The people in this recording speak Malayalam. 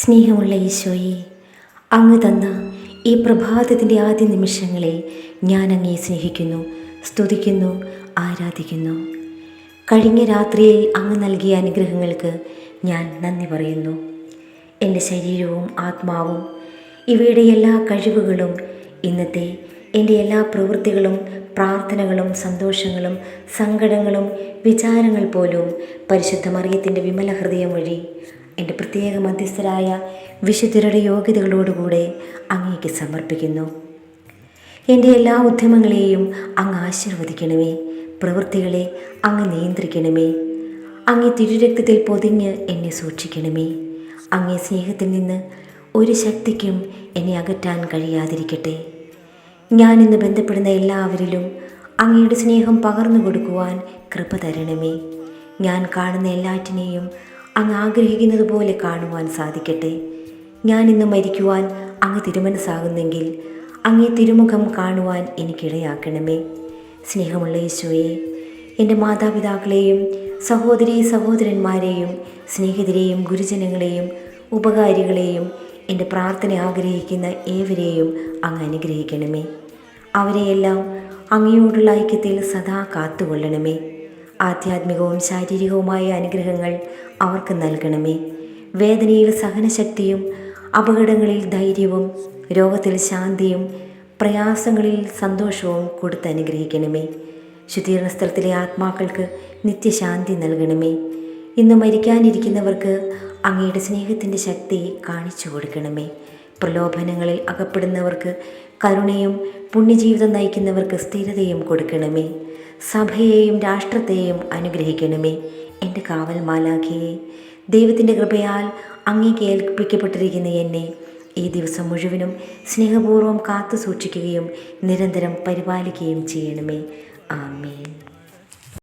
സ്നേഹമുള്ള ഈശോയെ, അങ്ങ് തന്ന ഈ പ്രഭാതത്തിൻ്റെ ആദ്യ നിമിഷങ്ങളെ ഞാൻ അങ്ങയെ സ്നേഹിക്കുന്നു, സ്തുതിക്കുന്നു, ആരാധിക്കുന്നു. കഴിഞ്ഞ രാത്രിയിൽ അങ്ങ് നൽകിയ അനുഗ്രഹങ്ങൾക്ക് ഞാൻ നന്ദി പറയുന്നു. എൻ്റെ ശരീരവും ആത്മാവും ഇവയുടെ എല്ലാ കഴിവുകളും ഇന്നത്തെ എൻ്റെ എല്ലാ പ്രവൃത്തികളും പ്രാർത്ഥനകളും സന്തോഷങ്ങളും സങ്കടങ്ങളും വിചാരങ്ങൾ പോലും പരിശുദ്ധ മറിയത്തിൻ്റെ വിമല ഹൃദയം വഴി എൻ്റെ പ്രത്യേക മധ്യസ്ഥരായ വിശുദ്ധരുടെ യോഗ്യതകളോടുകൂടെ അങ്ങേക്ക് സമർപ്പിക്കുന്നു. എൻ്റെ എല്ലാ ഉദ്യമങ്ങളെയും അങ്ങ് ആശീർവദിക്കണമേ. പ്രവൃത്തികളെ അങ്ങ് നിയന്ത്രിക്കണമേ. അങ്ങേ തിരുരക്തത്തിൽ പൊതിഞ്ഞ് എന്നെ സൂക്ഷിക്കണമേ. അങ്ങേ സ്നേഹത്തിൽ നിന്ന് ഒരു ശക്തിക്കും എന്നെ അകറ്റാൻ കഴിയാതിരിക്കട്ടെ. ഞാൻ ഇന്ന് ബന്ധപ്പെടുന്ന എല്ലാവരിലും അങ്ങയുടെ സ്നേഹം പകർന്നു കൊടുക്കുവാൻ കൃപ തരണമേ. ഞാൻ കാണുന്ന എല്ലാറ്റിനെയും അങ്ങ് ആഗ്രഹിക്കുന്നത് പോലെ കാണുവാൻ സാധിക്കട്ടെ. ഞാൻ ഇന്ന് മരിക്കുവാൻ അങ്ങ് തിരുമനസ്സാകുന്നെങ്കിൽ അങ്ങേ തിരുമുഖം കാണുവാൻ എനിക്കിടയാക്കണമേ. സ്നേഹമുള്ള ഈശോയെ, എൻ്റെ മാതാപിതാക്കളെയും സഹോദരീ സഹോദരന്മാരെയും സ്നേഹിതരെയും ഗുരുജനങ്ങളെയും ഉപകാരികളെയും എൻ്റെ പ്രാർത്ഥന ആഗ്രഹിക്കുന്ന ഏവരെയും അങ്ങ് അനുഗ്രഹിക്കണമേ. അവരെയെല്ലാം അങ്ങയോടുള്ള ഐക്യത്തിൽ സദാ കാത്തുകൊള്ളണമേ. ആധ്യാത്മികവും ശാരീരികവുമായ അനുഗ്രഹങ്ങൾ അവർക്ക് നൽകണമേ. വേദനയിൽ സഹനശക്തിയും അപകടങ്ങളിൽ ധൈര്യവും രോഗത്തിൽ ശാന്തിയും പ്രയാസങ്ങളിൽ സന്തോഷവും കൊടുത്ത് അനുഗ്രഹിക്കണമേ. ശുദ്ധീകരണ സ്ഥലത്തിലെ ആത്മാക്കൾക്ക് നിത്യശാന്തി നൽകണമേ. ഇന്ന് മരിക്കാനിരിക്കുന്നവർക്ക് അങ്ങയുടെ സ്നേഹത്തിൻ്റെ ശക്തി കാണിച്ചു കൊടുക്കണമേ. പ്രലോഭനങ്ങളിൽ അകപ്പെടുന്നവർക്ക് കരുണയും പുണ്യജീവിതം നയിക്കുന്നവർക്ക് സ്ഥിരതയും കൊടുക്കണമേ. സഭയെയും രാഷ്ട്രത്തെയും അനുഗ്രഹിക്കണമേ. എൻ്റെ കാവൽ മാലാഖയെ, ദൈവത്തിൻ്റെ കൃപയാൽ അങ്ങേക്ക് ഏൽപ്പിക്കപ്പെട്ടിരിക്കുന്ന എന്നെ ഈ ദിവസം മുഴുവനും സ്നേഹപൂർവ്വം കാത്തു സൂക്ഷിക്കുകയും നിരന്തരം പരിപാലിക്കുകയും ചെയ്യണമേ. ആമേൻ.